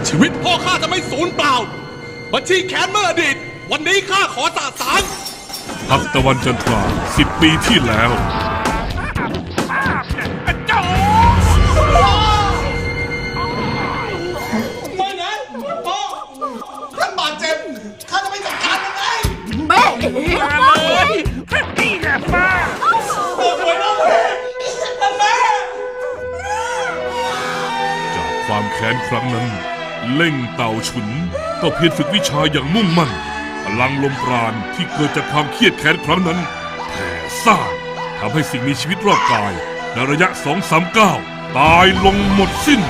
ชีวิตพ่อข้าจะไม่สูญเปล่าบัญชีแค้นเมื่ออดีตวันนี้ข้าขอสาสางพักตะวันจันทรา10 ปีที่แล้วไม่นะพ่อท่านบาดเจ็บข้าจะไม่จัดการยังไงแม่เลยนี่แหละป้าป่วยน้องแม่จากความแค้นครั้งนั้นเล่งเต่าฉุนก็เพียรฝึกวิชาอย่างมุ่งมั่นพลังลมปราณที่เกิดจากความเครียดแค้นครั้งนั้นแผ่ซ่านทำให้สิ่งมีชีวิตรอบกายในระยะ2-3 ก้าวตายลงหมดสิ้น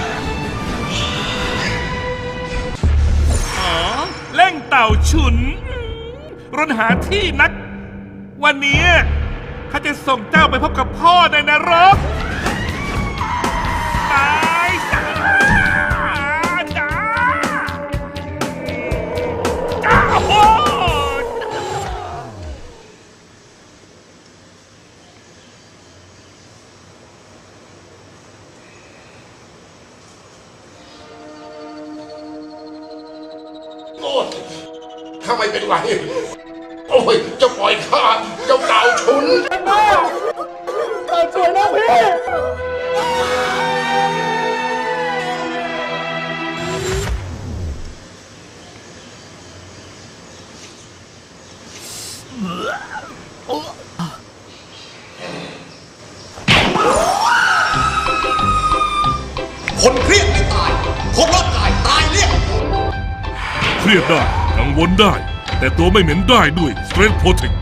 เล่งเต่าฉุนรนหาที่นักวันนี้ข้าจะส่งเจ้าไปพบกับพ่อในนรกตายจ้าจ้าจ้าโอ้ข้าไม่เป็นไรโอ้ยเจ้าปล่อยข้าเจ้าเต่าฉุนช่วยนะพี่คนเครียดไม่ตายคนร่างกายตายเรียกเครียดได้กังวลได้แต่ตัวไม่เหม็นได้ด้วย Strength Protect